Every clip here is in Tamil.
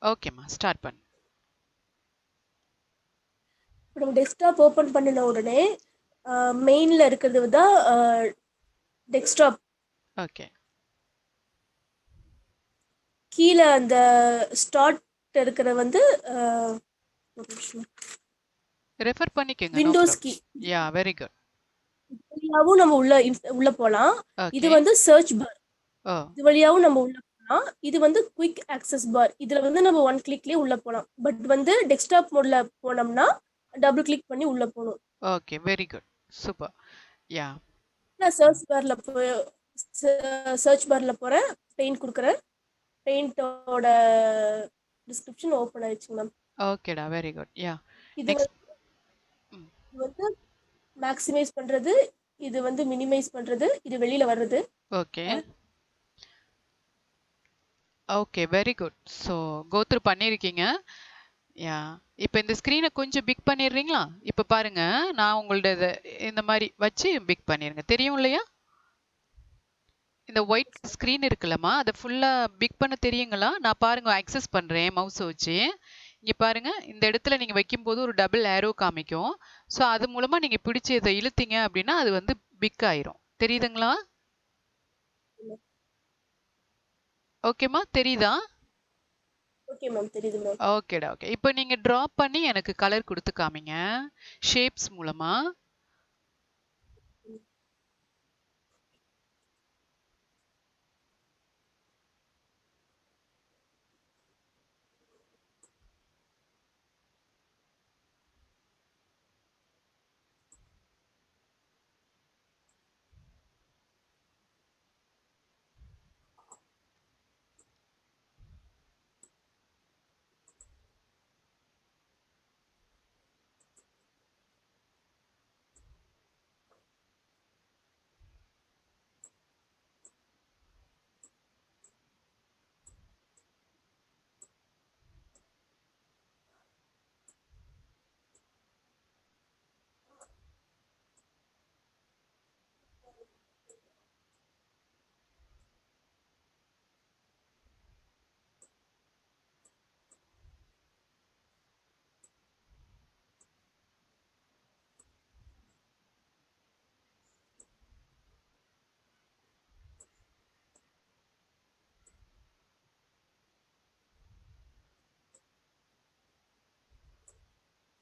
ஓகேம்மா, ஸ்டார்ட் பண்ணு. இப்போ நம்ம டெஸ்க்டாப் ஓப்பன் பண்ணின உடனே மெயினில் இருக்கிறது தான் டெஸ்க்டாப். ஓகே. கீழே அந்த ஸ்டார்ட் இருக்கிற வந்து ரெஃபர் பண்ணிக்கோங்க. No Windows problem. Key. Yeah, very good. வழியாகவும் நம்ம உள்ள போகலாம். இது ஓகே. வந்து சர்ச் பார். ஓ, இது வழியாகவும் நம்ம உள்ள போகலாம். இது வந்து குயிக் ஆக்சஸ் பார். இதில் வந்து நம்ம 1 கிளிக்லேயே உள்ள போகலாம். பட் வந்து டெஸ்க்டாப் மோடில் போனோம்னா டபுள் கிளிக் பண்ணி உள்ள போகணும். Okay, very good. சூப்பர். யா. நான் சர்ச் பாரில் போய் சர்ச் பாரில் போகிறேன், பெயிண்ட் கொடுக்குறேன். பெயிண்டோட டிஸ்கிரிப்ஷன் ஓப்பன் ஆயிடுச்சு மேம். ஓகேடா, வெரி குட். யா. இது நெக்ஸ்ட். வந்து மேக்ஸிமைஸ் பண்ணுறது, இது வந்து மினிமைஸ் பண்ணுறது, இது வெளியில் வர்றது. Okay. Okay, very good. So go through பண்ணியிருக்கீங்க. யா. இப்போ இந்த ஸ்க்ரீனை கொஞ்சம் பிக் பண்ணிடுறீங்களா? இப்போ பாருங்க, நான் உங்களோட இந்த மாதிரி வச்சு பிக் பண்ணிருங்க. தெரியும் இல்லையா? இந்த ஒயிட் ஸ்க்ரீன் இருக்குல்லம்மா, அதை ஃபுல்லாக பிக் பண்ண தெரியுங்களா? நான் பாருங்க அக்சஸ் பண்ணுறேன் மவுஸை வச்சு. இங்கே பாருங்க, இந்த இடத்துல நீங்கள் வைக்கும்போது ஒரு டபுள் ஏரோ காமிக்கும். ஸோ அது மூலமாக நீங்கள் பிடிச்சி இதை இழுத்தீங்க அப்படின்னா அது வந்து பிக் ஆயிரும். தெரியுதுங்களா? ஓகேம்மா, தெரியுதா? ஓகே மேம், தெரியுது மேம். ஓகேடா, ஓகே. இப்போ நீங்க ட்ராப் பண்ணி எனக்கு கலர் கொடுத்து காமிங்க ஷேப்ஸ் மூலமா.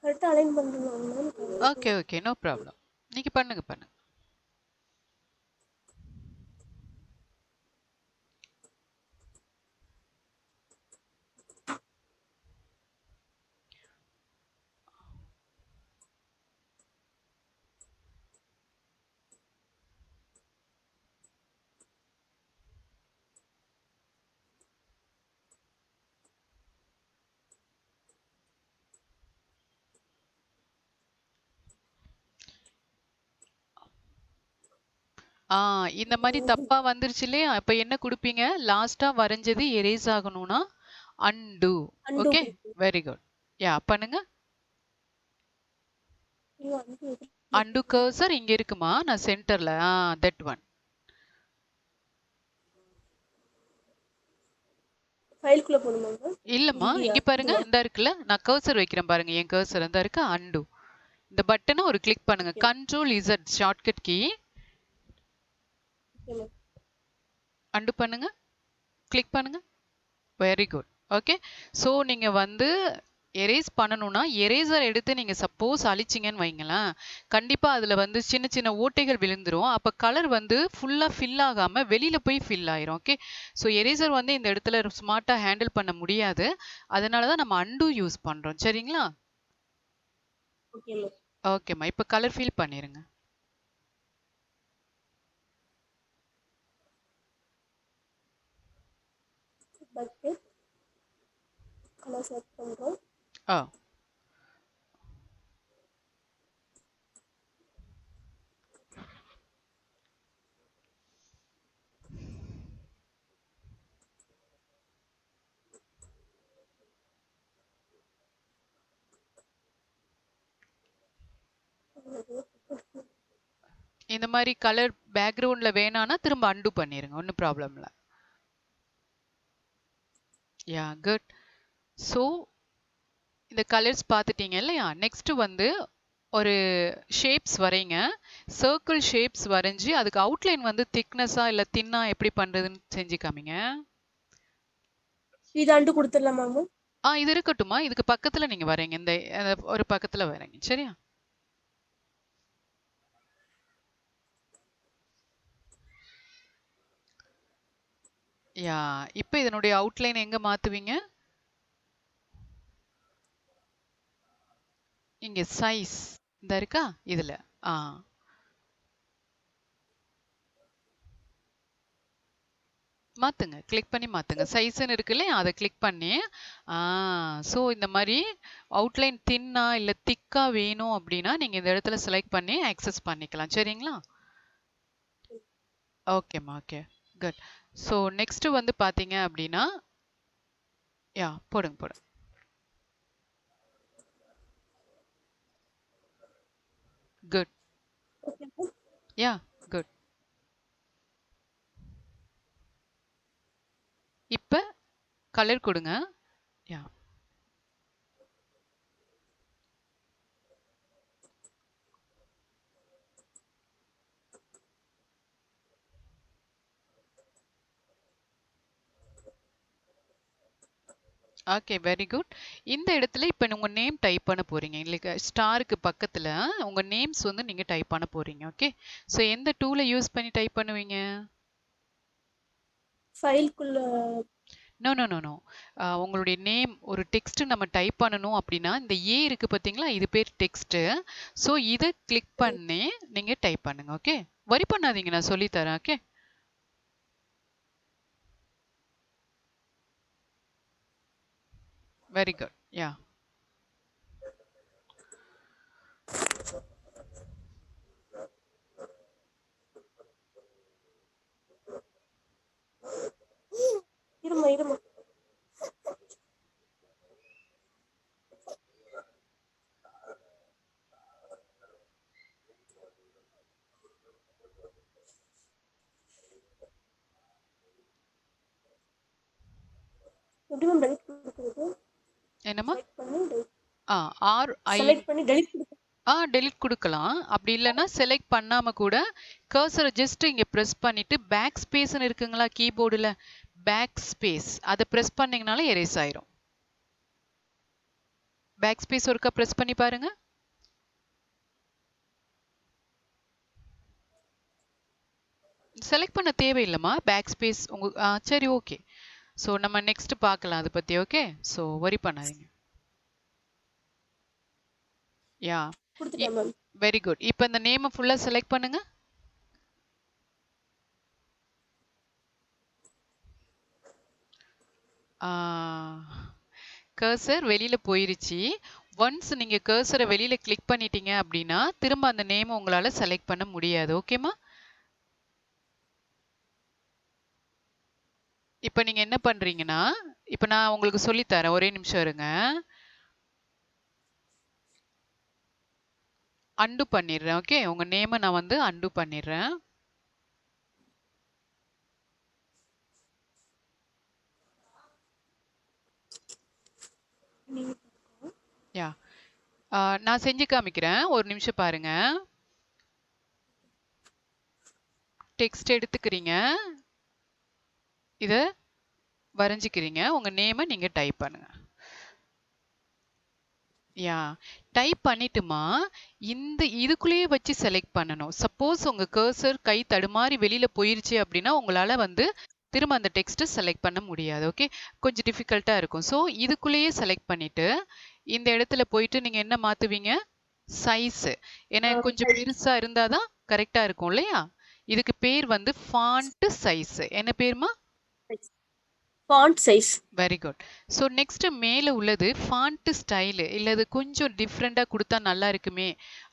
கரெக்டாக அலைன் பண்ணுவாங்க ma'am. Okay, okay, no problem. நீங்க பண்ணுங்க, பண்ணுங்க. இந்த மாதிரி தப்பா வந்துருச்சு இல்லையா? இப்ப என்ன கொடுப்பீங்க? லாஸ்டா வரைஞ்சது எரேஸ் ஆகணும்னா அன்டு. அன்டூ ஓகே, கொடுப்போம். Very good. யா, பண்ணுங்க. அன்டு கர்சர் இங்க இருக்குமா? நான் சென்டர்ல. That one. ஃபைலுக்குள்ளே போகணுமா மேம்? இல்லம்மா, இல்லையா? இங்க பாருங்க, இதுவா? இந்த இருக்குல்ல, நான் கர்சர் வைக்கிறேன் பாருங்க, என் கர்சர் இந்த இருக்கு அன்டு. இந்த பட்டனை ஒரு கிளிக் பண்ணுங்க. Okay. Control Z shortcut key. Okay ma'am. Undo பண்ணுங்க. கிளிக் பண்ணுங்க. Very good. ஓகே. ஸோ நீங்க வந்து எரேஸ் பண்ணணும்னா எரேசர் எடுத்து நீங்க சப்போஸ் அழிச்சிங்கன்னு வைங்களேன், கண்டிப்பா அதுல வந்து சின்ன சின்ன ஓட்டைகள் விழுந்துரும். அப்ப கலர் வந்து ஃபுல்லா ஃபில் ஆகாம வெளியில போய் ஃபில் ஆயிரும். ஓகே. ஸோ எரேசர் வந்து இந்த இடத்துல ஸ்மார்ட்டா ஹேண்டில் பண்ண முடியாது. அதனால தான் நம்ம அன்டு யூஸ் பண்றோம். சரிங்களா? Okay ma'am. ஓகேம்மா. இப்ப கலர் ஃபில் பண்ணிருங்க. பக்கெட் கலர் செலக்ட் பண்ணுறோம். ஆ. இந்த மாதிரி கலர் பேக்ரவுண்ட்ல வேணான்னா திரும்ப அன்டு பண்ணிருங்க. ஒன்றும் ப்ராப்ளம் இல்லை. யா, குட். ஸோ இந்த கலர்ஸ் பார்த்துட்டீங்க இல்லையா? நெக்ஸ்ட் வந்து ஒரு ஷேப்ஸ் வரைங்க. சர்க்கிள் ஷேப்ஸ் வரைஞ்சு அதுக்கு அவுட்லைன் வந்து திக்னஸா இல்ல தின்னா எப்படி பண்றதுன்னு செஞ்சு காமிங்க. இதாண்டு கொடுத்துடலாமா மேம்? இது இருக்கட்டுமா, இதுக்கு பக்கத்துல நீங்க வரைங்க. இந்த ஒரு பக்கத்துல வரைங்க, சரியா? யா, இப்போ இதனுடைய அவுட்லைன் எங்க மாத்துவீங்க? இங்க சைஸ் இந்த இருக்கா இதுல. ஆ மாத்துங்க, கிளிக் பண்ணி மாத்துங்க. சைஸ்ன்னு இருக்கு இல்லையா, அதை கிளிக் பண்ணி ஸோ இந்த மாதிரி அவுட்லைன் தின்னா இல்லை திக்கா வேணும் அப்படின்னா நீங்க இந்த இடத்துல செலக்ட் பண்ணி ஆக்சஸ் பண்ணிக்கலாம், சரிங்களா? ஓகேம்மா, ஓகே, குட். ஸோ நெக்ஸ்ட் வந்து பாத்தீங்க அப்படின்னா யா போடுங்க போடுங்க. குட். யா, குட். இப்ப கலர் கொடுங்க. Yeah, okay, very good. இந்த இடத்துல இப்ப உங்க நேம் டைப் பண்ண போறீங்க இல்லையா? ஸ்டாருக்கு பக்கத்துல உங்க நேம்ஸ் வந்து நீங்க டைப் பண்ண போறீங்க. ஓகே, ஸோ எந்த டூலை யூஸ் பண்ணி டைப் பண்ணுவீங்க? ஃபைல்குள்ள நோ நோ நோ நோ. உங்களுடைய நேம் ஒரு டெக்ஸ்ட் நம்ம டைப் பண்ணணும் அப்படின்னா இந்த ஏ இருக்கு பார்த்தீங்களா, இது பேர் டெக்ஸ்ட். ஸோ இதை கிளிக் பண்ணி நீங்க டைப் பண்ணுங்க. ஓகே, வரி பண்ணாதீங்க, நான் சொல்லி தரேன். Okay, very good. யா, இருமா இருமா. எப்படி மேம் டெலிட் கொடுக்குறது? என்னம்மா? செலக்ட் பண்ணி ஆர் ஐ செலக்ட் பண்ணி டெலிட் கொடுக்குறது. டெலிட் கொடுக்கலாம். அப்படி இல்லைன்னா செலக்ட் பண்ணாம கூட கர்சரை ஜஸ்ட் இங்க பிரஸ் பண்ணிட்டு பேக் ஸ்பேஸ்ன்னு இருக்குங்களா கீபோர்டுல, பேக் ஸ்பேஸ் அதை பிரஸ் பண்ணீங்கனால எரேஸ் ஆயிரும். பேக் ஸ்பேஸ் ஒருக்கா பிரஸ் பண்ணி பாருங்க. செலக்ட் பண்ண தேவையில்லைம்மா, பேக் ஸ்பேஸ் உங்க சரி, ஓகே. ஸோ நம்ம நெக்ஸ்ட் பார்க்கலாம் அதை பத்தி. ஓகே, ஸோ வரி பண்ணாதீங்க. யா, கொடுத்துட்டேன் மேம். Very good. இப்போ இந்த நேமை ஃபுல்லா செலக்ட் பண்ணுங்க. கர்சர் வெளியில போயிருச்சு. ஒன்ஸ் நீங்க கர்சரை வெளியில கிளிக் பண்ணிட்டீங்க அப்படின்னா திரும்ப அந்த நேம் உங்களால செலக்ட் பண்ண முடியாது. ஓகேமா? இப்ப நீங்க என்ன பண்றீங்கன்னா, இப்ப நான் உங்களுக்கு சொல்லி தரேன், ஒரே நிமிஷம் இருங்க. அண்டு பண்ணிடுறேன். ஓகே, உங்க நேமை நான் வந்து அண்டு பண்ணிடுறேன். யா, நான் செஞ்சு காமிக்கிறேன், ஒரு நிமிஷம் பாருங்க. டெக்ஸ்ட் எடுத்துக்கிறீங்க, இத வரைஞ்சிக்கிறீங்க, உங்க நேமை நீங்க டைப் பண்ணுங்க. யா, டைப் பண்ணிட்டுமா இந்த இதுக்குள்ளேயே வச்சு செலக்ட் பண்ணணும். சப்போஸ் உங்க கர்சர் கை தடுமாறி வெளியில போயிருச்சு அப்படின்னா உங்களால வந்து திரும்ப அந்த டெக்ஸ்ட் செலக்ட் பண்ண முடியாது. ஓகே, கொஞ்சம் டிஃபிகல்ட்டா இருக்கும். ஸோ இதுக்குள்ளேயே செலக்ட் பண்ணிட்டு இந்த இடத்துல போயிட்டு நீங்க என்ன மாத்துவீங்க? சைஸ். ஏன்னா கொஞ்சம் பெருசா இருந்தாதான் கரெக்டா இருக்கும் இல்லையா? இதுக்கு பேர் வந்து ஃபாண்ட் சைஸ். என்ன பேருமா? Font size. Very good. So next மேல உள்ளது ஃபாண்ட் ஸ்டைல். இல்ல இது கொஞ்சம் டிஃப்ரெண்டா கொடுத்தா நல்லா இருக்குமே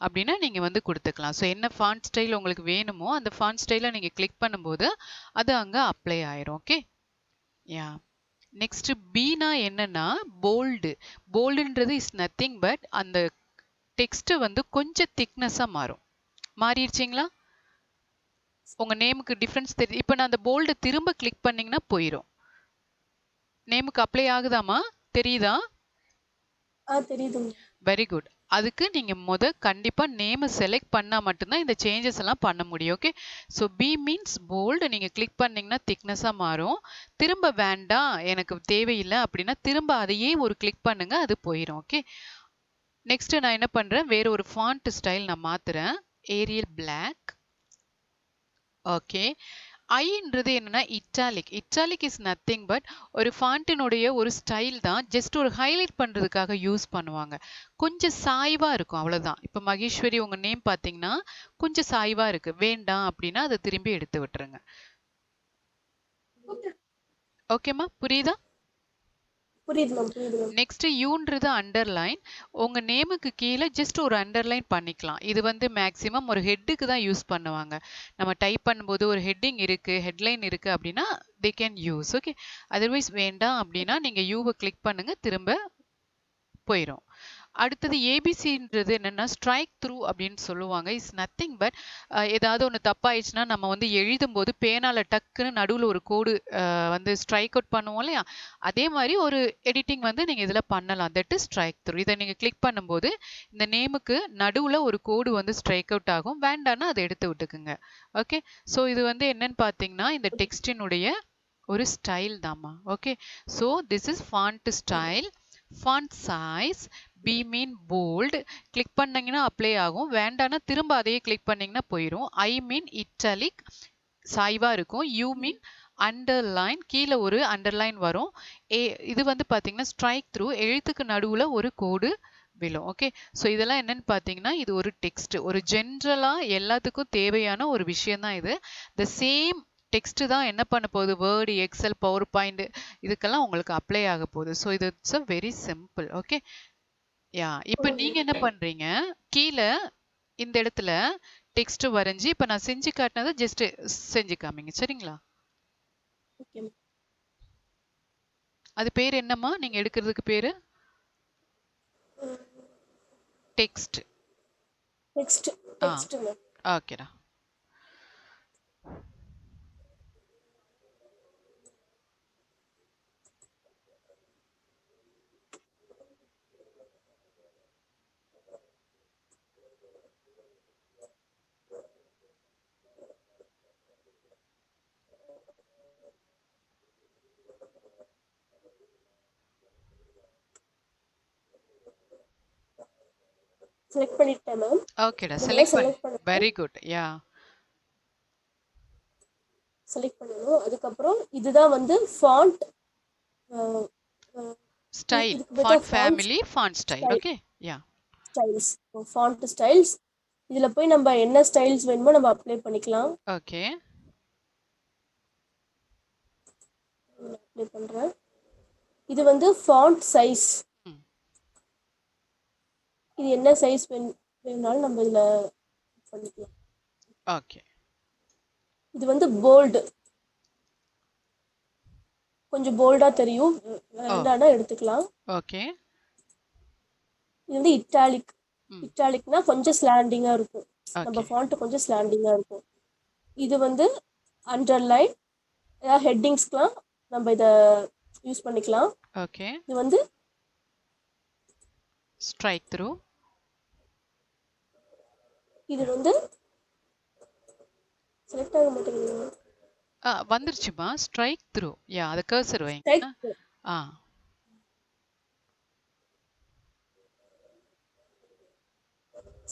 அப்படின்னா நீங்க வந்து கொடுத்துக்கலாம். ஸோ என்ன ஃபாண்ட் ஸ்டைல் உங்களுக்கு வேணுமோ அந்த ஃபாண்ட் ஸ்டைலை நீங்க கிளிக் பண்ணும்போது அது அங்க அப்ளை ஆயிரும். ஓகே, யா. நெக்ஸ்ட் பீனா என்னன்னா போல்டு. போல்டுன்றது இஸ் நத்திங் பட் அந்த டெக்ஸ்ட் வந்து கொஞ்சம் திக்னஸா மாறும். மாறிடுச்சிங்களா? உங்க நேமுக்கு டிஃபரன்ஸ் தெரியுது. இப்போ நான் அந்த போல்டு திரும்ப கிளிக் பண்ணீங்கன்னா போயிடும். நேமுக்கு அப்ளை ஆகுதாமா? தெரியுதா? தெரியுது. Very good. அதுக்கு நீங்க கண்டிப்பா நேம செலக்ட் பண்ணா மட்டும்தான் இந்த சேஞ்சஸ் எல்லாம் பண்ண முடியும். Okay. So B means bold. நீங்க கிளிக் பண்ணீங்கன்னா திக்னஸா மாறும். திரும்ப வேண்டாம் எனக்கு தேவையில்லை அப்படின்னா திரும்ப அதையே ஒரு கிளிக் பண்ணுங்க, அது போயிடும். ஓகே. நெக்ஸ்ட் நான் என்ன பண்றேன், வேற ஒரு ஃபாண்ட் ஸ்டைல் நான் மாத்துறேன். Arial black. ஓகே. ஐன்றது என்னன்னா italic. Italic is nothing but ஒரு ஃபாண்ட்டினுடைய ஒரு ஸ்டைல் தான். ஜஸ்ட் ஒரு ஹைலைட் பண்றதுக்காக யூஸ் பண்ணுவாங்க. கொஞ்சம் சாய்வா இருக்கும், அவ்வளவுதான். இப்ப மகேஸ்வரி உங்க நேம் பாத்தீங்கன்னா கொஞ்சம் சாய்வா இருக்கு. வேண்டாம் அப்படின்னா அதை திரும்பி எடுத்து விட்டுருங்க. ஓகேம்மா, புரியுதா? புரியுது மேம், புரியுது மேம். Next யூன்றது underline. உங்க நேமுக்கு கீழே ஜஸ்ட் ஒரு அண்டர்லைன் பண்ணிக்கலாம். இது வந்து மேக்ஸிமம் ஒரு ஹெட்டுக்கு தான் யூஸ் பண்ணுவாங்க. நம்ம டைப் பண்ணும்போது ஒரு ஹெட்டிங் இருக்கு, ஹெட்லைன் இருக்கு அப்படின்னா they can use. Okay. Otherwise வேண்டாம் அப்படின்னா நீங்க யூவை கிளிக் பண்ணுங்க, திரும்ப போயிடும். அடுத்தது ஏபிசின்றது என்னன்னா ஸ்ட்ரைக் த்ரூ அப்படின்னு சொல்லுவாங்க. இஸ் நத்திங் பட் ஏதாவது ஒன்று தப்பாயிடுச்சுன்னா நம்ம வந்து எழுதும் போது பேனால டக்குன்னு நடுவில் ஒரு கோடு வந்து ஸ்ட்ரைக் அவுட் பண்ணுவோம் இல்லையா, அதே மாதிரி ஒரு எடிட்டிங் வந்து நீங்க இதுல பண்ணலாம். That is strike through. இதை நீங்க கிளிக் பண்ணும்போது இந்த நேமுக்கு நடுவுல ஒரு கோடு வந்து ஸ்ட்ரைக் அவுட் ஆகும். வேண்டாம்னா அதை எடுத்து விட்டுக்குங்க. ஓகே. ஸோ இது வந்து என்னன்னு பார்த்தீங்கன்னா இந்த டெக்ஸ்டினுடைய ஒரு ஸ்டைல் தாம்மா. Okay. So this is font style. Font size. B mean bold. Click பண்ணீங்கன்னா அப்ளை ஆகும். வேண்டாம்னா திரும்ப அதையே கிளிக் பண்ணீங்கன்னா போயிடும். ஐ மீன் இட்டாலிக், சாய்வா இருக்கும். யூ மீன் அண்டர்லைன், கீழே ஒரு அண்டர்லைன் வரும். இது வந்து பாத்தீங்கன்னா ஸ்ட்ரைக் த்ரூ, எழுத்துக்கு நடுவுல ஒரு கோடு விழும். ஓகே. ஸோ இதெல்லாம் என்னன்னு பார்த்தீங்கன்னா இது ஒரு டெக்ஸ்ட், ஒரு ஜென்ரலா எல்லாத்துக்கும் தேவையான ஒரு விஷயம் தான் இது. த சேம் டெக்ஸ்ட் தான் என்ன பண்ண போகுது, வேர்டு, எக்ஸல், பவர் பாயிண்ட் இதுக்கெல்லாம் உங்களுக்கு அப்ளை ஆக போகுது. ஸோ இது it's a very simple. Okay. Yeah, இப்போ நீங்க என்ன பண்றீங்க, கீழே இந்த இடத்துல டெக்ஸ்ட் வரைஞ்சி இப்ப நான் செஞ்சு காட்டினதை ஜஸ்ட் செஞ்சு காமிங்க, சரிங்களா? ஓகே. அது பேர் என்னம்மா நீங்க எடுக்கிறதுக்கு பேரு? டெக்ஸ்ட். டெக்ஸ்ட். ஆ, டெக்ஸ்ட் மேம். ஓகேடா. செலக்ட் பண்ணிட்டேன் மேம். ஓகேடா, இந்த மாதிரி செலக்ட் பண்ணு. செலக்ட் பண்ணணும். Very good. யா, செலக்ட் பண்ணணும். அதுக்கப்புறம் இதுதான் வந்து ஃபாண்ட் ஸ்டைல். இதுக்கு பேர் ஃபாண்ட் தான் font family, font style. Style. Okay. Yeah, styles. Font styles. இதுல போய் நம்ம என்ன ஸ்டைல்ஸ் வேணுமோ நம்ம அப்ளை பண்ணிக்கலாம். ஓகே. அப்ளை பண்றேன். இது வந்து ஃபாண்ட் சைஸ். இது என்ன சைஸ் வேணும்னாலும் நம்ம இதுல பண்ணிக்கலாம். ஓகே. இது வந்து போல்டு, கொஞ்சம் போல்டா தெரியும். வேண்டாம்னா எடுத்துக்கலாம். ஓகே. இது வந்து இட்டாலிக். இட்டாலிக்னா கொஞ்சம் ஸ்லாண்டிங்கா இருக்கும். நம்ம ஓகே. ஃபாண்ட் கொஞ்சம் ஸ்லாண்டிங்கா இருக்கும். இது வந்து அண்டர்லைன், ஏதாவது ஹெட்டிங்ஸ்க்குலாம் நம்ம இதை யூஸ் பண்ணிக்கலாம். ஓகே. இது வந்து ஸ்ட்ரைக் த்ரூ. இது வந்து செலக்ட் ஆக மாட்டேங்குது. வந்துருச்சுமா, ஸ்ட்ரைக் த்ரூ. யா, அது கர்சர் வைங்க. ஸ்ட்ரைக் ஆ,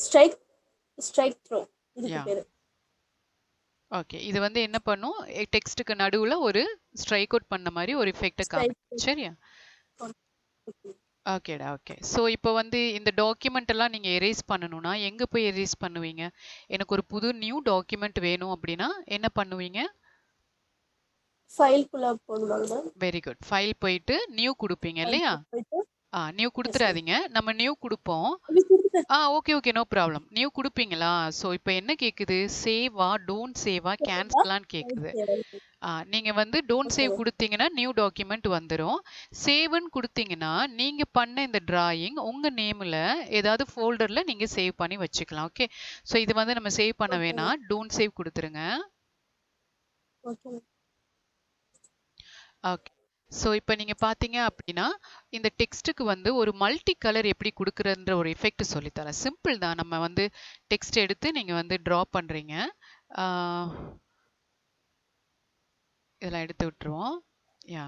ஸ்ட்ரைக் ஸ்ட்ரைக் த்ரோ இதுக்கு யா. பேரு. ஓகே. இது வந்து என்ன பண்ணும், டெக்ஸ்ட்டுக்கு நடுவுல ஒரு ஸ்ட்ரைக் அவுட் பண்ண மாதிரி ஒரு எஃபெக்ட்டை காமிக்கும். சரியா? ஓகேடா. ஓகே. ஸோ இப்போ வந்து இந்த டாக்குமெண்ட் எல்லாம் நீங்க எரேஸ் பண்ணணும்னா எங்க போய் எரேஸ் பண்ணுவீங்க? எனக்கு ஒரு புது நியூ டாக்குமெண்ட் வேணும் அப்படின்னா என்ன பண்ணுவீங்க? ஃபைல்குள்ள போடுவாங்க. Very good. ஃபைல் போயிட்டு நியூ கொடுப்பீங்க இல்லையா? போயிட்டு நியூ கொடுத்துறாதீங்க. நம்ம நியூ கொடுப்போம். Okay okay, no problem. New கொடுப்பீங்களா? ஸோ இப்போ என்ன கேட்குது, சேவா, டோன்ட் சேவா, கேன்சலான்னு கேட்குது. நீங்க வந்து டோன்ட் சேவ் கொடுத்தீங்கன்னா நியூ டாக்குமெண்ட் வந்துடும். சேவ்னு கொடுத்தீங்கன்னா நீங்க பண்ண இந்த டிராயிங் உங்க நேம்ல ஏதாவது ஃபோல்டர்ல நீங்க சேவ் பண்ணி வச்சுக்கலாம். ஓகே. ஸோ இது வந்து நம்ம சேவ் பண்ண வேணாம், டோன்ட் சேவ் கொடுத்துருங்க. ஓகே. ஸோ இப்போ நீங்கள் பார்த்தீங்க அப்படின்னா இந்த டெக்ஸ்ட்டுக்கு வந்து ஒரு மல்டி கலர் எப்படி கொடுக்குறன்ற ஒரு எஃபெக்ட் சொல்லித்தரேன். சிம்பிள் தான். நம்ம வந்து டெக்ஸ்ட் எடுத்து நீங்கள் வந்து ட்ரா பண்ணுறீங்க. இதெல்லாம் எடுத்து விட்டுருவோம். யா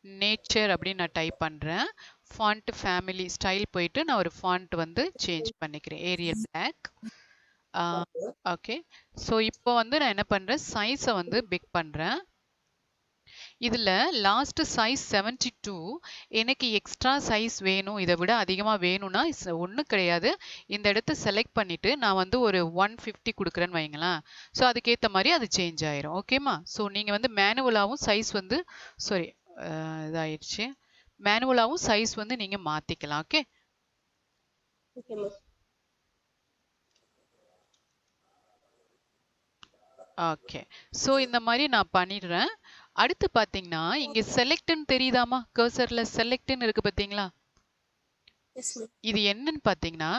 நேச்சர் அப்படின்னு நான் டைப் பண்ணுறேன். ஃபாண்ட் ஃபேமிலி ஸ்டைல் போயிட்டு நான் ஒரு ஃபாண்ட் வந்து சேஞ்ச் பண்ணிக்கிறேன். Ariel black. ஓகே. ஸோ இப்போ வந்து நான் என்ன பண்ணுறேன், சைஸை வந்து பிக் பண்ணுறேன். இதில் லாஸ்ட் சைஸ் 72. எனக்கு எக்ஸ்ட்ரா சைஸ் வேணும், இதை விட அதிகமாக வேணும்னா ஒன்றும் கிடையாது. இந்த இடத்த செலக்ட் பண்ணிவிட்டு நான் வந்து ஒரு 150 கொடுக்குறேன்னு வைங்களேன். ஸோ அதுக்கேற்ற மாதிரி அது சேஞ்ச் ஆயிரும். ஓகேம்மா. ஸோ நீங்கள் வந்து மேனுவலாகவும் சைஸ் வந்து சாரி இதாயிடுச்சு, மேனுவலாகவும் சைஸ் வந்து நீங்கள் மாற்றிக்கலாம். ஓகே. ஓகே. ஸோ இந்த மாதிரி நான் பண்ணிடுறேன். அடுத்து பார்த்தீங்கன்னா இங்கே செலக்ட்னு தெரியுதாமா, கர்சரில் செலக்ட்னு இருக்கு பார்த்தீங்களா? இது என்னன்னு பார்த்தீங்கன்னா,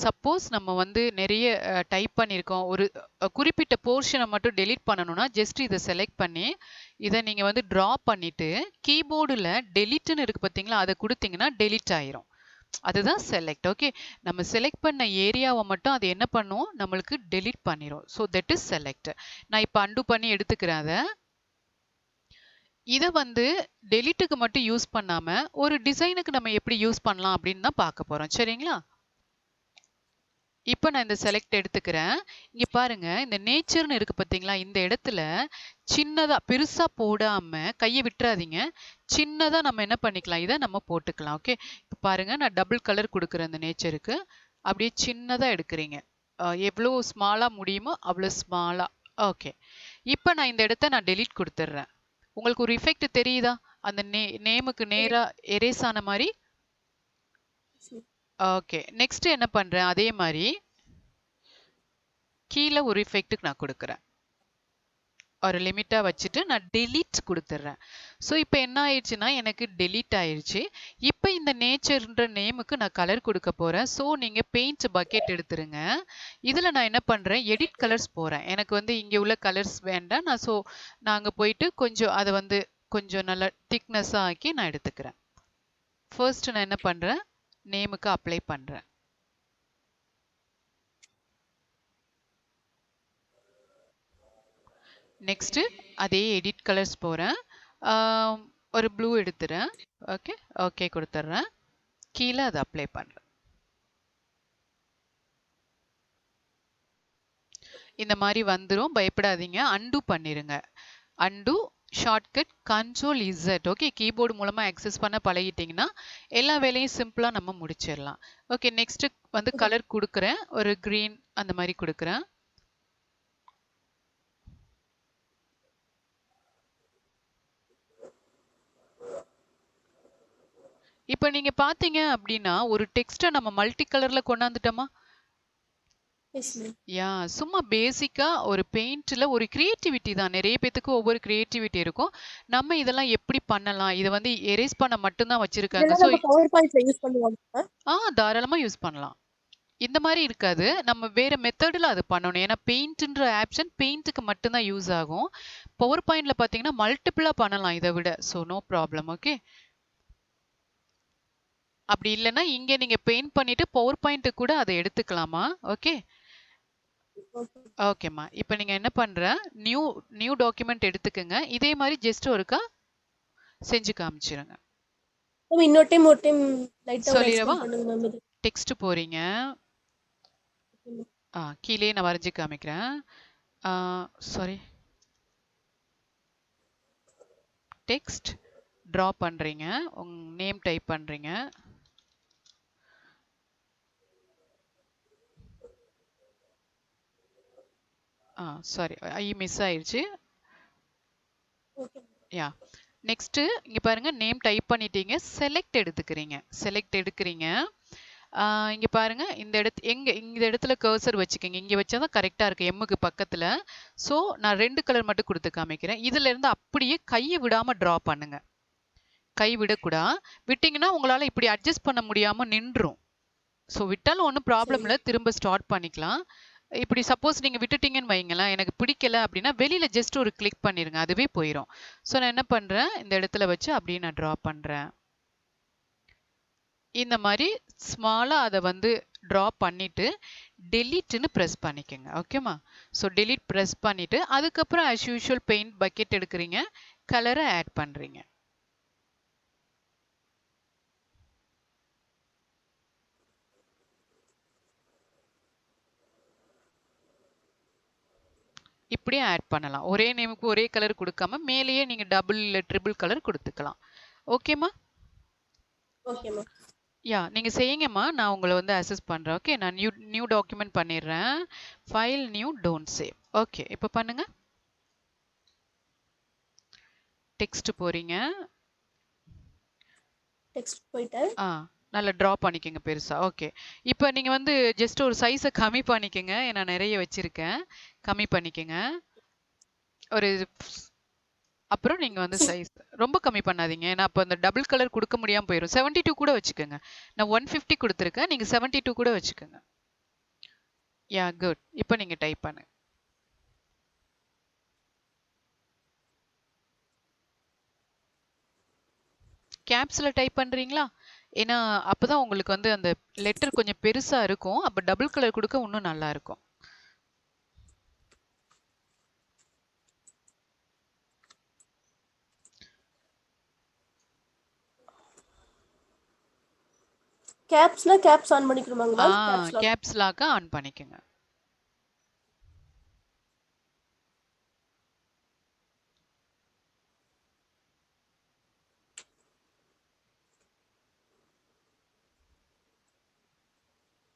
சப்போஸ் நம்ம வந்து நிறைய டைப் பண்ணியிருக்கோம், ஒரு குறிப்பிட்ட போர்ஷனை மட்டும் டெலீட் பண்ணணும்னா ஜஸ்ட் இதை செலக்ட் பண்ணி இதை நீங்கள் வந்து ட்ரா பண்ணிட்டு கீபோர்டில் டெலிட்னு இருக்கு பார்த்தீங்களா, அதை கொடுத்தீங்கன்னா டெலிட் ஆயிரும். அதுதான் செலக்ட். ஓகே. நம்ம செலக்ட் பண்ண ஏரியாவை மட்டும் அது என்ன பண்ணும், நம்மளுக்கு டெலீட் பண்ணிரும். So that is select. நான் இப்போ அண்டு பண்ணி எடுத்துக்கிறேன் அதை. இதை வந்து டெலிட்டுக்கு மட்டும் யூஸ் பண்ணாம ஒரு டிசைனுக்கு நம்ம எப்படி யூஸ் பண்ணலாம் அப்படின்னு தான் பார்க்க போறோம். சரிங்களா? இப்போ நான் இந்த செலக்ட் எடுத்துக்கிறேன். இங்க பாருங்க, இந்த நேச்சர்னு இருக்கு பார்த்தீங்களா, இந்த இடத்துல சின்னதா பெருசா போடாம கையை விட்டுறாதீங்க. சின்னதா நம்ம என்ன பண்ணிக்கலாம், இதை நம்ம போட்டுக்கலாம். ஓகே. இப்போ பாருங்க, நான் டபுள் கலர் கொடுக்குறேன் இந்த நேச்சருக்கு. அப்படியே சின்னதா எடுக்கிறீங்க. எவ்வளோ ஸ்மாலா முடியுமோ அவ்வளோ ஸ்மாலா. ஓகே. இப்போ நான் இந்த இடத்த நான் டெலீட் கொடுத்துட்றேன். உங்களுக்கு ஒரு எஃபெக்ட் தெரியுதா, அந்த நேமுக்கு நேரா எரேஸ் ஆன மாதிரி? ஓகே. நெக்ஸ்ட் என்ன பண்றேன், அதே மாதிரி கீழே ஒரு எஃபெக்ட்டுக்கு நான் கொடுக்குறேன். ஒரு லிமிட்டா வச்சுட்டு நான் டெலீட் கொடுத்துட்றேன். ஸோ இப்போ என்ன ஆயிடுச்சுன்னா எனக்கு டெலீட் ஆயிடுச்சு. இப்போ இந்த நேச்சர்ன்ற நேமுக்கு நான் கலர் கொடுக்க போறேன். ஸோ நீங்க பெயிண்ட் பக்கெட் எடுத்துருங்க. இதுல நான் என்ன பண்றேன், எடிட் கலர்ஸ் போறேன். எனக்கு வந்து இங்க உள்ள கலர்ஸ் வேண்டாம். நான் அங்க போயிட்டு கொஞ்சம் அதை வந்து கொஞ்சம் நல்லா திக்னஸா ஆக்கி நான் எடுத்துக்கிறேன். ஃபர்ஸ்ட் நான் என்ன பண்றேன், நேமுக்கு அப்ளை பண்றேன். நெக்ஸ்ட் அதே எடிட் கலர்ஸ் போறேன். ஒரு ப்ளூ எடுத்துறேன். ஓகே. ஓகே கொடுத்துட்றேன். கீழே அதை அப்ளை பண்றேன். இந்த மாதிரி வந்துடும், பயப்படாதீங்க. அண்டு பண்ணிருங்க. And shortcut control Z. Okay. Keyboard மூலமா ஆக்சஸ் பண்ண பழகிட்டீங்கன்னா எல்லா வேலையும் சிம்பிளா நம்ம முடிச்சிடலாம். ஓகே. நெக்ஸ்ட் வந்து கலர் கொடுக்குறேன், ஒரு கிரீன் அந்த மாதிரி கொடுக்குறேன். இப்போ நீங்க பாத்தீங்க அப்படின்னா ஒரு டெக்ஸ்ட்டை நம்ம மல்டி கலர்ல கொண்டாந்துட்டோமா? யா சும்மா பேசிக்கா ஒரு பெயிண்ட்ல ஒரு கிரியேட்டிவிட்டி தான். நிறைய பேத்துக்கு ஒவ்வொரு கிரியேட்டிவிட்டி இருக்கும். நம்ம இதெல்லாம் எப்படி பண்ணலாம், இதை வந்து எரேஸ் பண்ண மட்டும்தான் வச்சிருக்காங்க. ஸோ தாராளமா யூஸ் பண்ணலாம். இந்த மாதிரி இருக்காது, நம்ம வேற மெத்தடில் அது பண்ணணும். ஏன்னா பெயிண்ட்ன்ற ஆப்ஷன் பெயிண்ட்டுக்கு மட்டும்தான் யூஸ் ஆகும். பவர் பாயிண்ட்ல பார்த்தீங்கன்னா மல்டிபிளா பண்ணலாம் இதை விட. So no problem. ஓகே. அப்படி இல்லைன்னா இங்கே நீங்க பெயிண்ட் பண்ணிட்டு பவர் பாயிண்ட் கூட அதை எடுத்துக்கலாமா? ஓகே. ஓகேம்மா. இப்போ நீங்க என்ன பண்ற, நியூ டாக்குமெண்ட் எடுத்துக்கங்க. இதே மாதிரி ஜஸ்ட் ஒருக்கா செஞ்சு காமிச்சிருங்க. இன்னொரு டைம் லைட்டா சொல்லிடவா? பண்ணுங்க மேம். இது டெக்ஸ்ட் போறீங்க. கீழே நான் வரைஞ்சி காமிக்கிறேன். சாரி, டெக்ஸ்ட் ட்ரா பண்றீங்க, உங்க நேம் டைப் பண்றீங்க. சாரி, ஐ மிஸ் ஆயிடுச்சு. யா நெக்ஸ்ட் இங்க பாருங்க, நேம் டைப் பண்ணிட்டீங்க, செலக்ட் எடுத்துக்கிறீங்க. செலக்ட் எடுக்கிறீங்க. இங்க பாருங்க, இந்த இடத்துல கர்சர் வச்சுக்கோங்க. இங்க வச்சாதான் கரெக்டா இருக்கு, எம்முக்கு பக்கத்துல. ஸோ நான் 2 கலர் மட்டும் கொடுத்து காமிக்கிறேன். இதுல இருந்து அப்படியே கையை விடாம டிரா பண்ணுங்க. கை விடக்கூடா, விட்டீங்கன்னா உங்களால இப்படி அட்ஜஸ்ட் பண்ண முடியாம நின்றும். ஸோ விட்டாலும் ஒன்றும் ப்ராப்ளம் இல்லை, திரும்ப ஸ்டார்ட் பண்ணிக்கலாம். இப்படி சப்போஸ் நீங்க விட்டுட்டீங்கன்னு வைங்களேன், எனக்கு பிடிக்கல அப்படின்னா வெளியில ஜஸ்ட் ஒரு கிளிக் பண்ணிருங்க. அதுவே போயிரும். ஸோ நான் என்ன பண்றேன், இந்த இடத்துல வச்சு அப்படியே நான் டிரா பண்றேன். இந்த மாரி ஸ்மாலா அத வந்து டிரா பண்ணிட்டு, டெலீட்ன்னு பிரஸ் பண்ணிக்கங்க. ஓகேமா? ஸோ டெலீட் பிரஸ் பண்ணிட்டு, அதுக்கப்புறம் ஆஸ் யூசுவல் பெயிண்ட் பக்கெட் எடுக்குறீங்க. கலர ஆட் பண்றீங்க. இப்படியே ஆட் பண்ணலாம். ஒரே நேமுக்கு ஒரே கலர் குடுக்காம, மேலேயே நீங்க டபுள் இல்ல ட்ரிபிள் கலர் குடுத்துக்கலாம். ஓகேமா? ஓகேம்மா. நீங்க செய்யுங்கம்மா. நான் உங்கள வந்து அசஸ் பண்றேன். ஓகே. நான் நியூ நியூ டாக்குமெண்ட் பண்ணிடுறேன். File new don't save. Okay. இப்ப பண்ணுங்க. டெக்ஸ்ட் போறீங்க. டெக்ஸ்ட் போயிட்டேன். நல்லா டிரா பண்ணிக்கங்க பெருசா. ஓகே. இப்ப நீங்க வந்து ஜஸ்ட் ஒரு சைஸ கம்மி பண்ணிக்கங்க. நான் நெறைய வச்சிருக்கேன். கம்மி பண்ணிக்கங்க. ஒரு அப்புறம் நீங்க வந்து சைஸ் ரொம்ப கம்மி பண்ணாதீங்க. ஏன்னா அப்ப அந்த டபுள் கலர் குடுக்க முடியாம போயிரும். 72 கூட வச்சுக்கங்க. நான் 150 குடுத்துருக்கேன். நீங்க 72 கூட வச்சுக்கங்க. குட். இப்ப நீங்க டைப் பண்ணுங்க. கேப்ஸ்ல டைப் பண்றீங்களா? ஏன்னா அப்பதான் உங்களுக்கு வந்து அந்த லெட்டர் கொஞ்சம் பெருசா இருக்கும். அப்ப டபுள் கலர் குடுக்க இன்னும் நல்லா இருக்கும். கேப்ஸ்னா கேப்ஸ் ஆன் பண்ணிக்கணுமாங்க மேம்? Caps lock. கேப்ஸ் லாக்க ஆன் பண்ணிக்கங்க.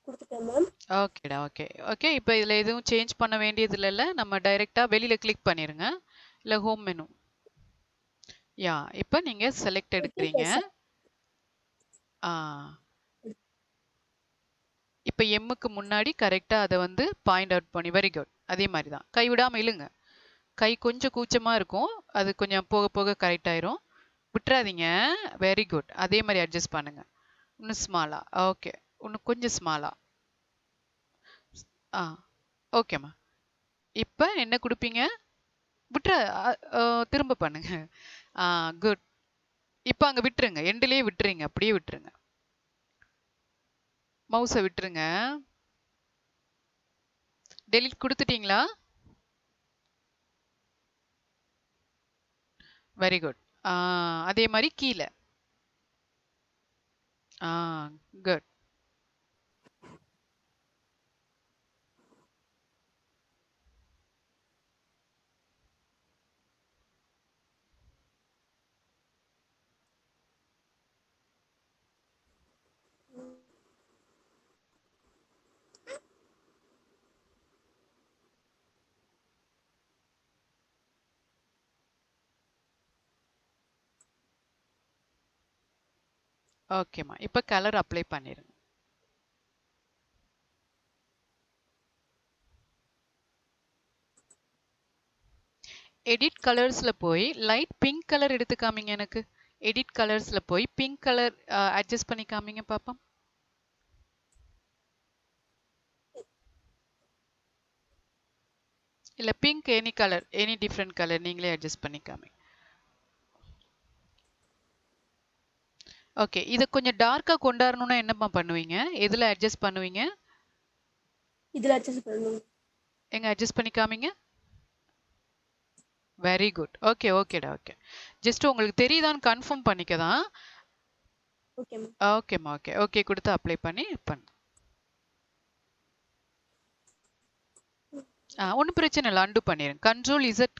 கொடுத்துட்டேன் மேம். ஓகேடா. ஓகே. ஓகே. இப்ப இதுல எதுவும் சேஞ்ச் பண்ண வேண்டியது இல்லல்ல. நம்ம டைரக்ட்டா வெளியில கிளிக் பண்ணிருங்க. இல்ல ஹோம் மெனு. இப்ப நீங்க செலக்ட் எடுக்கிறீங்க. ஆ இப்ப எம்முக்கு முன்னாடி கரெக்ட்டா அத வந்து பாயிண்ட் அவுட் பண்ணி வெரி குட். அதே மாரி தான். கை விடாம இழுங்க. கை கொஞ்சம் கூச்சமா இருக்கும். அது கொஞ்சம் போக போக கரெக்ட் ஆயிரும். விட்றாதீங்க. Very good. அதே மாரி அட்ஜஸ்ட் பண்ணுங்க. இன்னும் ஸ்மாலா. ஓகே. இன்னும் கொஞ்சம் ஸ்மாலா. ஆ ஓகேம்மா. இப்ப என்ன குடுப்பீங்க? விட்ற அ அ திரும்ப பண்ணுங்க. ஆ குட். இப்ப அங்க விட்டுருங்க. எண்டுலயே விட்டுருங்க. அப்படியே விட்டுருங்க. மவுஸ விட்டுருங்க. டெலீட் குடுத்துட்டீங்களா? Very good. அதே மாரி கீழ. ஆ குட். ஓகேம்மா. இப்ப கலர் அப்ளை பண்ணிருங்க. எடிட் கலர்ஸ்ல போய் லைட் பிங்க் கலர் எடுத்து காமிங்க எனக்கு. எடிட் கலர்ஸ்ல போய் பிங்க் கலர் அட்ஜஸ்ட் பண்ணி காமிங்க பாப்போம். இல்ல pink any colour, any different colour நீங்களே அட்ஜஸ்ட் பண்ணி காமிங்க. ஓகே. இத கொஞ்சம் டார்க்கா கொண்டாரணும்னா என்னம்மா பண்ணுவீங்க? எதுல அட்ஜஸ்ட் பண்ணுவீங்க? இதுல அட்ஜஸ்ட் பண்ணணும். எங்க அட்ஜஸ்ட் பண்ணி காமிங்க. Very good. ஓகே, ஓகேடா. ஓகே. ஜஸ்ட் உங்களுக்கு தெரியுதான்னு கன்ஃபார்ம் பண்ணிக்க தான். Okay ma'am. ஓகேம்மா. ஓகே. ஓகே குடுத்து அப்ளை பண்ணி பண்ணு. ஒண்ணும் பிரச்சனை இல்ல. அன்டு பண்ணிருங்க. Control Z.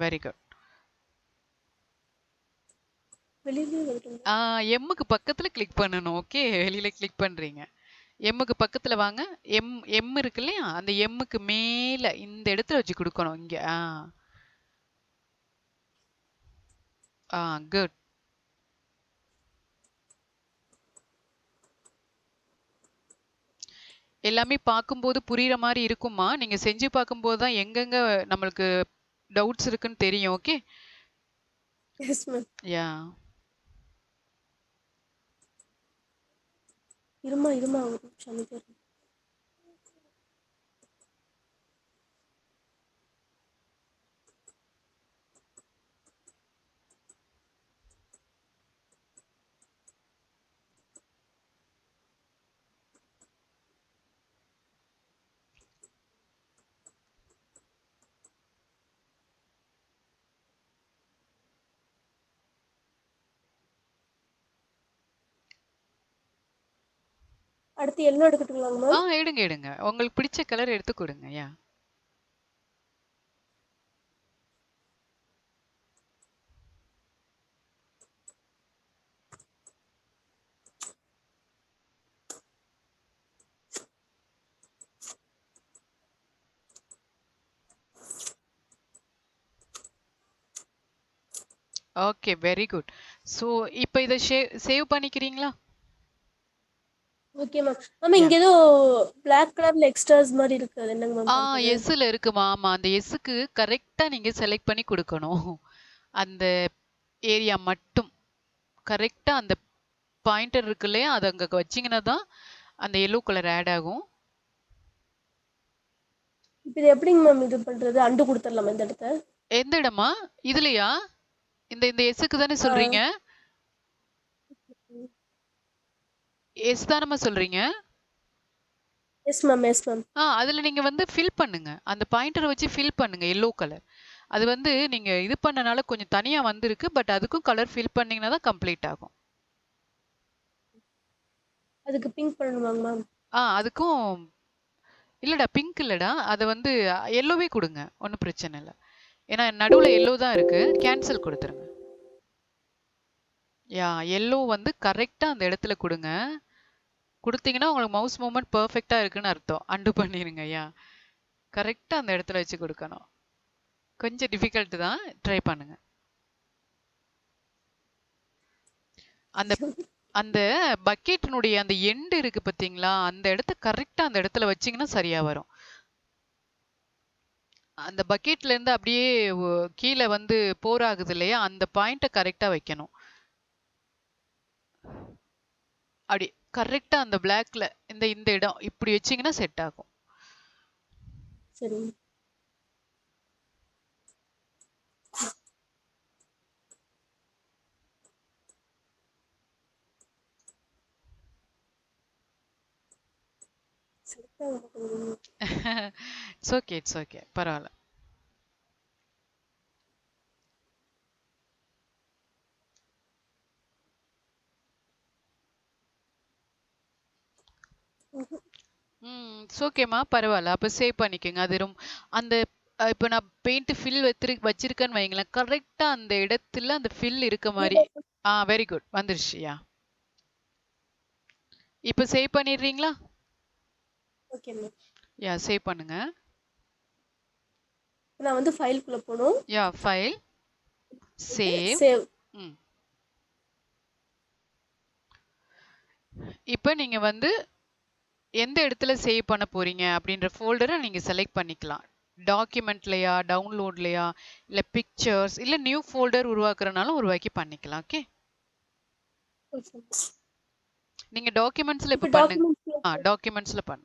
Very good. வெளியிலயே வரட்டும். எம்முக்கு பக்கத்துல கிளிக் பண்ணணும். ஓகே. வெளியில கிளிக் பண்றீங்க. எம்முக்கு பக்கத்துல வாங்க. எம் இருக்கு இல்லையா? அந்த எம்முக்கு மேல இந்த இடத்துல வச்சு குடுக்கணும். இங்க. குட். எல்லாமே பார்க்கும்போது புரியிற மாரி இருக்கும்மா. நீங்க செஞ்சு பார்க்கும்போது தான் எங்கெங்க நம்மளுக்கு டவுட்ஸ் இருக்குன்னு தெரியும். ஓகே. Yes ma'am. யாஹ் இருமா ஒரு நிமிஷம் அமைதியா இருங்க. அடுத்து எல்லோ எடுக்கட்டுங்களாங்க மேம்? எடுங்க எடுங்க. உங்களுக்கு பிடிச்ச கலர் எடுத்து கொடுங்க. Yeah. Okay, very good. So இப்போ இதை சேவ் பண்ணிக்கிறீங்களா? Okay ma'am. Ma'am yeah. இங்க ஏதோ பிளாக் கலர்ல எக்ஸ்ட்ராஸ் மாதிரி இருக்கு. அது என்னங்க மேம் பண்றது? எஸ்ல இருக்குமா? ஆமா, அந்த எஸ்ஸுக்கு கரெக்டா நீங்க செலக்ட் பண்ணி கொடுக்கணும். அந்த ஏரியா மட்டும் கரெக்டா அந்த பாயிண்டர் இருக்கு இல்லையா, அதை அங்க வச்சீங்கன்னா தான் அந்த எல்லோ கலர் ஆட் ஆகும். இப்போ இது எப்படிங்க மேம் இது பண்றது? அண்டு கொடுத்துடலாமா இந்த இடத்த? எந்த இடமா? இதுலயா? இந்த இந்த எஸ்ஸுக்கு தானே ஆ. சொல்றீங்க? எஸ் தானம்மா சொல்றீங்க? Yes ma'am, yes ma'am. அதுல நீங்க வந்து ஃபில் பண்ணுங்க. அந்த பாயிண்டரை வச்சு ஃபில் பண்ணுங்க எல்லோ கலர். அது வந்து நீங்க இது பண்ணனால கொஞ்சம் தனியா வந்திருக்கு. பட் அதுக்கும் கலர் ஃபில் பண்ணீங்கன்னா தான் கம்ப்ளீட் ஆகும். அதுக்கு பிங்க் பண்ணணுமாங்க மேம்? அதுக்கும் இல்லடா, பிங்க் இல்லடா. அத வந்து எல்லோவே குடுங்க. ஒண்ணும் பிரச்சனை இல்ல. ஏன்னா நடுவுல எல்லோ தான் இருக்கு. கேன்சல் குடுத்துருங்க. எல்லோ வந்து கரெக்ட்டா அந்த இடத்துல குடுங்க. குடுத்தீங்கன்னா உங்களுக்கு மவுஸ் மூவ்மெண்ட் பெர்ஃபெக்ட்டா இருக்குன்னு அர்த்தம். அன்டு பண்ணிருங்க. கரெக்ட்டா அந்த இடத்துல வச்சு குடுக்கணும். கொஞ்சம் டிஃபிகல்ட் தான். ட்ரை பண்ணுங்க. அந்த அந்த பக்கெட்டினுடைய அந்த எண்ட் இருக்கு பாத்தீங்களா? அந்த இடத்த கரெக்ட்டா அந்த இடத்துல வச்சீங்கன்னா சரியா வரும். அந்த பக்கெட்ல இருந்து அப்படியே கீழ வந்து போர் ஆகுது இல்லையா? அந்த பாயிண்ட்ட கரெக்ட்டா வைக்கணும். அப்படி கரெக்ட்டா அந்த பிளாக்ல இந்த இந்த இடம் இப்படி வச்சீங்கன்னா செட் ஆகும். சரிங்க. செட் ஆக மாட்டேங்குது. It's okay, it's okay. பரவால்ல. இட்ஸ் ஓகேம்மா. பரவால்ல. அப்ப சேவ் பண்ணிக்கங்க. அது அந்த இப்ப நான் பெயிண்ட் ஃபில் வச்சிருக்கேன்னு வைங்களேன். கரெக்ட்டா அந்த இடத்துல அந்த ஃபில் இருக்க மாரி. Very good. வந்துருச்சு. இப்ப சேவ் பண்ணிடுறீங்களா? Okay ma'am. சேவ் பண்ணுங்க. நான் வந்து ஃபைல்குள்ள போணும். File, save. சேவ். ம். இப்ப நீங்க வந்து எந்த இடத்துல சேவ் பண்ண போறீங்க அப்படின்ற ஃபோல்டரை நீங்க செலக்ட் பண்ணிக்கலாம். டாக்குமெண்ட்லயா, டவுன்லோட்லயா, இல்ல பிக்சர்ஸ், இல்ல நியூ ஃபோல்டர் உருவாக்குறனாலும் உருவாக்கி பண்ணிக்கலாம். ஓகே. நீங்க டாக்குமெண்ட்ஸ்ல இப்போ இப்ப பண்ணுங்க. டாக்குமெண்ட்ஸ்ல டாக்குமெண்ட்ஸ்ல பண்ணு.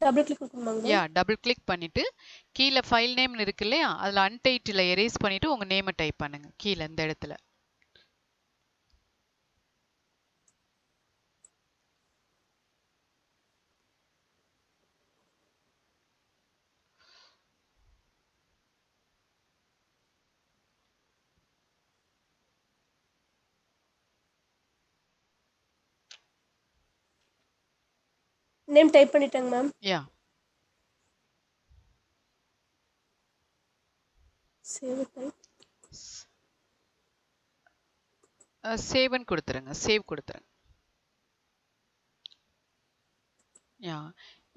டபுள் கிளிக் கொடுக்கணுமாங்க மேம்? டபுள் கிளிக் பண்ணிட்டு கீழே ஃபைல் நேம்னு இருக்கு இல்லையா, அதுல அன்டைட்டில எரேஸ் பண்ணிட்டு உங்க நேமை டைப் பண்ணுங்க கீழே இந்த இடத்துல. நேம் டைப் பண்ணிட்டேங்க மேம். யா சேவ் டைப். சேவ்னு கொடுத்துருங்க. சேவ் கொடுத்துருங்க.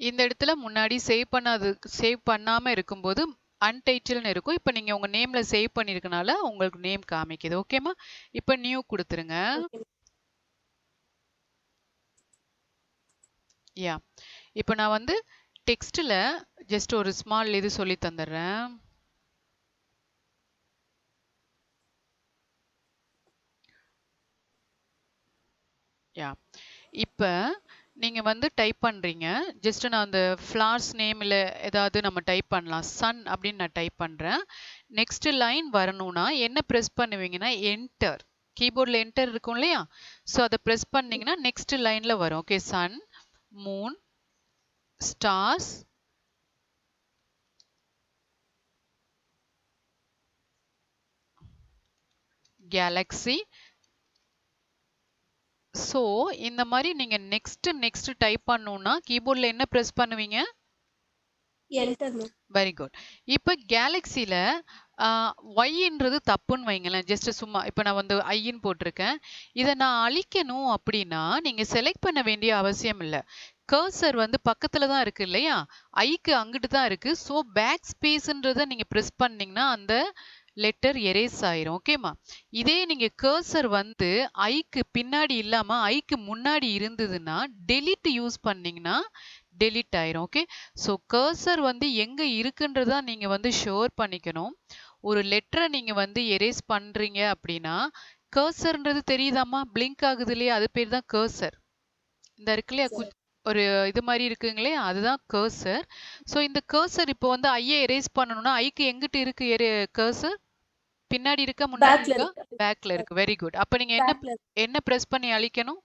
இந்த இடத்துல முன்னாடி சேவ் பண்ணாம இருக்கும்போது அன்டைட்டில்னு இருக்கும். இப்ப நீங்க உங்க நேம்ல சேவ் பண்ணிருக்கனால உங்களுக்கு நேம் காமிக்குது. ஓகேமா? இப்ப நியூ கொடுத்துருங்க. ஓகே. இப்ப நான் வந்து டெக்ஸ்ட்ல ஜஸ்ட் ஒரு ஸ்மால் இது சொல்லி தந்துடுறேன். இப்ப நீங்க வந்து டைப் பண்றீங்க. ஜஸ்ட் நான் அந்த ஃப்ளார்ஸ் நேம்ல ஏதாவது நம்ம டைப் பண்ணலாம். சன் அப்படின்னு நான் டைப் பண்றேன். நெக்ஸ்ட் லைன் வரணும்னா என்ன பிரஸ் பண்ணுவீங்கன்னா என்டர். கீபோர்ட்ல என்டர் இருக்கும் இல்லையா? ஸோ அதை பிரஸ் பண்ணீங்கன்னா நெக்ஸ்ட் லைன்ல வரும். Okay. Sun, moon, stars, galaxy, so இந்த மாதிரி நீங்க நெக்ஸ்ட் டைப் பண்ணணும்னா கீபோர்டில் என்ன ப்ரெஸ் பண்ணுவீங்க? Enter ma'am. Very good. இப்போ கேலக்ஸியில் ஒய்ன்றது தப்புன்னு வைங்களேன். ஜஸ்ட் சும்மா இப்போ நான் வந்து ஐன்னு போட்டிருக்கேன். இதை நான் அழிக்கணும் அப்படின்னா நீங்கள் செலக்ட் பண்ண வேண்டிய அவசியம் இல்லை. கர்சர் வந்து பக்கத்தில் தான் இருக்கு இல்லையா? ஐக்கு அங்கிட்டு தான் இருக்கு. ஸோ பேக் ஸ்பேஸ்ன்றதை நீங்கள் ப்ரெஸ் பண்ணீங்கன்னா அந்த லெட்டர் எரேஸ் ஆயிரும். ஓகேமா? இதே நீங்க கர்சர் வந்து ஐக்கு பின்னாடி இல்லாம ஐக்கு முன்னாடி இருந்ததுன்னா டெலிட் யூஸ் பண்ணீங்கன்னா டெலிட் ஆயிரும். ஓகே? ஸோ கர்சர் வந்து எங்க இருக்குன்றதா நீங்க வந்து ஷோர் பண்ணிக்கணும். ஒரு லெட்டரை நீங்க வந்து எரேஸ் பண்றீங்க அப்படின்னா கர்சர்ன்றது தெரியுதாமா? பிளிங்க் ஆகுது இல்லையா? அது பேர் தான் கர்சர். இந்த இருக்கு இல்லையா? ஒரு இது மாதிரி இருக்குங்களே அதுதான் கர்சர். ஸோ இந்த கர்சர் இப்போ வந்து ஐயை எரேஸ் பண்ணணும்னா ஐக்கு எங்கிட்டு இருக்கு கர்சர்? பின்னாடி இருக்கா முன்னாடி பேக்ல இருக்கா? இருக்கு. பேக்ல இருக்கு. Very good. அப்ப நீங்க என்ன பேக்ல என்ன பிரஸ் பண்ணி அழிக்கணும்?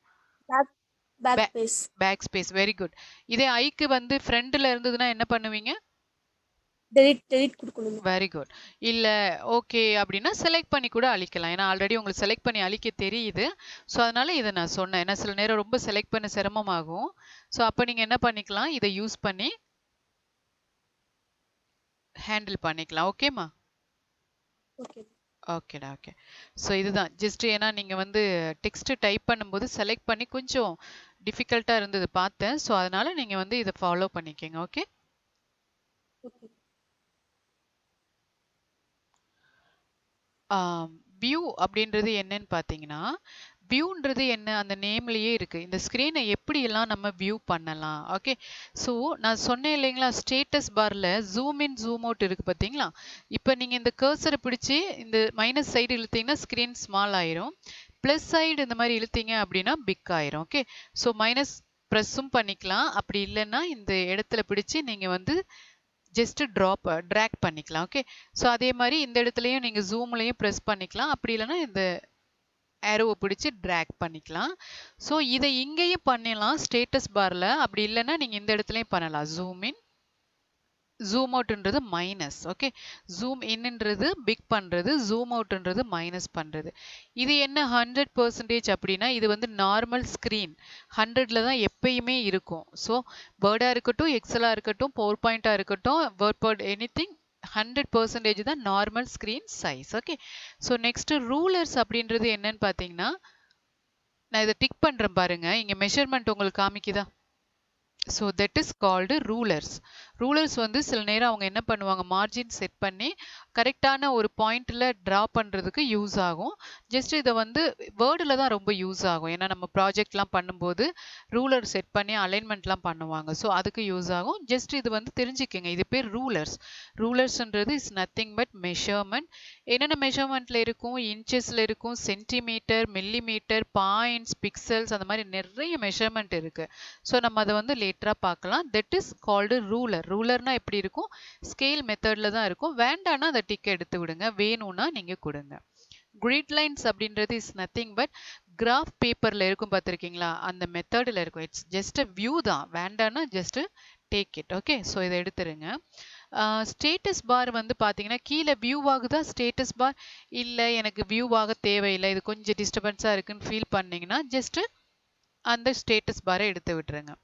Back back space. Back space. Very good. இதே ஐக்கு வந்து ஃப்ரண்ட்ல இருந்ததுன்னா என்ன பண்ணுவீங்க? டெலிட் கொடுக்கணும். Very good. இல்ல ஓகே அப்படின்னா செலக்ட் பண்ணி கூட அழிக்கலாம். ஏன்னா ஆல்ரெடி உங்களுக்கு செலக்ட் பண்ணி அழிக்க தெரியுது. ஸோ அதனால இதை நான் சொன்னேன். ஏன்னா சில நேரம் ரொம்ப செலக்ட் பண்ண சிரமமாகும். ஸோ அப்ப நீங்க என்ன பண்ணிக்கலாம்? இதை யூஸ் பண்ணி ஹேண்டில் பண்ணிக்கலாம். ஓகேமா? ஓகே. ஓகேடா ஓகே. ஸோ இதுதான் ஜஸ்ட் ஏன்னா நீங்கள் வந்து டெக்ஸ்ட் டைப் பண்ணும்போது செலக்ட் பண்ணி கொஞ்சம் டிஃபிகல்ட்டாக இருந்தது பார்த்தேன். ஸோ அதனால நீங்கள் வந்து இதை ஃபாலோ பண்ணிக்கோங்க. ஓகே? ஓகே. வியூ அப்படின்றது என்னன்னு பார்த்தீங்கன்னா வியூன்றது என்ன அந்த நேம்லயே இருக்கு. இந்த ஸ்க்ரீனை எப்படியெல்லாம் நம்ம வியூ பண்ணலாம். ஓகே? ஸோ நான் சொன்னேன் இல்லைங்களா ஸ்டேட்டஸ் பார்ல ஜூம் இன் ஜூம் அவுட் இருக்கு பார்த்தீங்களா? இப்போ நீங்க இந்த கர்சரை பிடிச்சி இந்த மைனஸ் சைடு இழுத்தீங்கன்னா ஸ்க்ரீன் ஸ்மால் ஆயிரும். பிளஸ் சைடு இந்த மாதிரி இழுத்தீங்க அப்படின்னா பிக் ஆயிரும். ஓகே? ஸோ மைனஸ் ப்ரெஸ்ஸும் பண்ணிக்கலாம். அப்படி இல்லைன்னா இந்த இடத்துல பிடிச்சி நீங்க வந்து ஜஸ்ட் ட்ராக் பண்ணிக்கலாம். ஓகே? ஸோ அதே மாதிரி இந்த இடத்துலையும் நீங்க ஜூம்லையும் ப்ரெஸ் பண்ணிக்கலாம். அப்படி இல்லைன்னா இந்த ஏரோவை பிடிச்சி ட்ராக் பண்ணிக்கலாம். ஸோ இதை இங்கேயும் பண்ணலாம் ஸ்டேட்டஸ் பார்ல. அப்படி இல்லைன்னா நீங்க இந்த இடத்துலையும் பண்ணலாம். ஜூம் இன் ஜூம் அவுட்ன்றது மைனஸ். ஓகே? ஜூம் இன்ன்றது பிக் பண்றது, ஜூம் அவுட்ன்றது மைனஸ் பண்றது. இது என்ன 100% அப்படின்னா இது வந்து நார்மல் ஸ்க்ரீன் 100ல தான் எப்பயுமே இருக்கும். ஸோ வேர்டா இருக்கட்டும், எக்ஸலா இருக்கட்டும், பவர் பாயிண்டா இருக்கட்டும், வேர்ட் எனிதிங் 100% தான் normal screen size. Okay? So next rulers அப்படின்றது என்னன்னு பார்த்தீங்கன்னா நான் இதை டிக் பண்றேன் பாருங்க. இங்க மெஷர்மெண்ட் உங்களுக்கு காமிக்குதா? So that is called rulers. Rulers வந்து சில நேரம் அவங்க என்ன பண்ணுவாங்க மார்ஜின் செட் பண்ணி கரெக்டான ஒரு பாயிண்ட்ல ட்ரா பண்ணுறதுக்கு யூஸ் ஆகும். ஜஸ்ட் இதை வந்து வேர்டில் தான் ரொம்ப யூஸ் ஆகும். ஏன்னா நம்ம ப்ராஜெக்ட்லாம் பண்ணும்போது ரூலர் செட் பண்ணி அலைன்மெண்ட்லாம் பண்ணுவாங்க. ஸோ அதுக்கு யூஸ் ஆகும். ஜஸ்ட் இது வந்து தெரிஞ்சுக்கங்க. இது பேர் ரூலர்ஸ். ரூலர்ஸ்ன்றது இஸ் நத்திங் பட் மெஷர்மெண்ட். என்னென்ன மெஷர்மெண்ட்ல இருக்கும்? இன்ச்சஸ்ல இருக்கும், சென்டிமீட்டர், மில்லிமீட்டர், பாயிண்ட்ஸ், பிக்சல்ஸ் அந்த மாதிரி நிறைய மெஷர்மெண்ட் இருக்கு. ஸோ நம்ம அதை வந்து லேட்டரா பார்க்கலாம். That is called ruler. ரூலர்னா எப்படி இருக்கும்? ஸ்கேல் மெத்தட்ல தான் இருக்கும். வேண்டாம்னா அதை டிக் எடுத்து விடுங்க. வேணும்னா நீங்க கொடுங்க. கிரிட் லைன்ஸ் அப்படின்றது இஸ் நத்திங் பட் கிராஃப் பேப்பர்ல இருக்கும் பார்த்துருக்கீங்களா? அந்த மெத்தடில் இருக்கும். இட்ஸ் ஜஸ்ட் அ வியூ தான். வேண்டாம்னா just take it. Okay? So இதை எடுத்துருங்க. ஸ்டேட்டஸ் பார் வந்து பார்த்தீங்கன்னா கீழே வியூ ஆகுதா ஸ்டேட்டஸ் பார்? இல்லை எனக்கு வியூ ஆக தேவையில்லை, இது கொஞ்சம் டிஸ்டர்பன்ஸாக இருக்குன்னு ஃபீல் பண்ணீங்கன்னா ஜஸ்ட் அந்த ஸ்டேட்டஸ் பாரை எடுத்து விட்டுருங்க.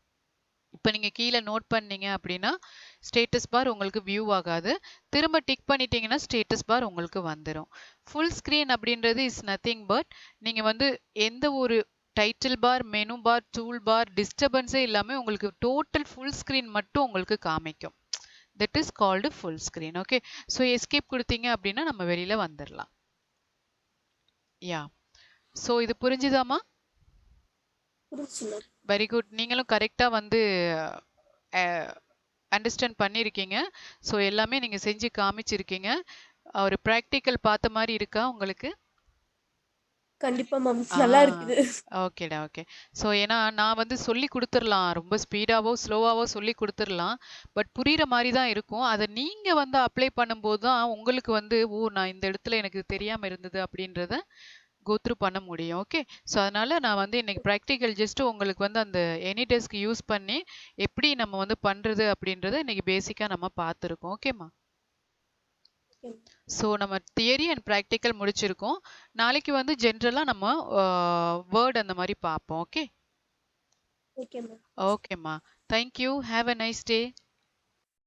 இப்போ நீங்கள் கீழே நோட் பண்ணீங்க அப்படின்னா ஸ்டேட்டஸ் பார் உங்களுக்கு வியூ ஆகாது. திரும்ப டிக் பண்ணிட்டீங்கன்னா ஸ்டேட்டஸ் பார் உங்களுக்கு வந்துடும். ஃபுல் ஸ்க்ரீன் அப்படின்றது இஸ் நத்திங் பட் நீங்கள் வந்து எந்த ஒரு டைட்டில் பார், மெனு பார், டூல் பார் டிஸ்டர்பன்ஸே இல்லாமல் உங்களுக்கு டோட்டல் ஃபுல் ஸ்க்ரீன் மட்டும் உங்களுக்கு காமிக்கும். That is called full screen. Okay? So escape கொடுத்தீங்க அப்படின்னா நம்ம வெளியில் வந்துடலாம். யா. ஸோ இது புரிஞ்சுதாமா? Very good. நீங்களும் கரெக்டாக வந்து அண்டர்ஸ்டாண்ட் பண்ணியிருக்கீங்க. ஸோ எல்லாமே நீங்கள் செஞ்சு காமிச்சிருக்கீங்க. ஒரு ப்ராக்டிக்கல் பார்த்த மாதிரி இருக்கா உங்களுக்கு? கண்டிப்பா மேம். நல்லா இருக்குது. ஓகேடா ஓகே. ஸோ ஏன்னா நான் வந்து சொல்லி கொடுத்துடலாம். ரொம்ப ஸ்பீடாவோ ஸ்லோவாவோ சொல்லி கொடுத்துடலாம். பட் புரிகிற மாதிரி தான் இருக்கும். அதை நீங்கள் வந்து அப்ளை பண்ணும்போது தான் உங்களுக்கு வந்து நான் இந்த இடத்துல எனக்கு தெரியாமல் இருந்தது அப்படின்றத கோத்ரூ பண்ண முடியும். ஓகே? ஸோ அதனால நான் வந்து இன்னைக்கு ப்ராக்டிக்கல் ஜஸ்ட் உங்களுக்கு வந்து அந்த எனி டெஸ்க் யூஸ் பண்ணி எப்படி நம்ம வந்து பண்றது அப்படின்றத இன்னைக்கு பேசிக்கா நம்ம பார்த்துருக்கோம். ஓகேம்மா? ஓகே ஸோ நம்ம தியரி அண்ட் ப்ராக்டிக்கல் முடிச்சிருக்கோம். நாளைக்கு வந்து ஜென்ரலாக நம்ம வேர்ட் அந்த மாதிரி பார்ப்போம். Okay okay ma'am. ஓகேம்மா. Thank you. Have a nice day.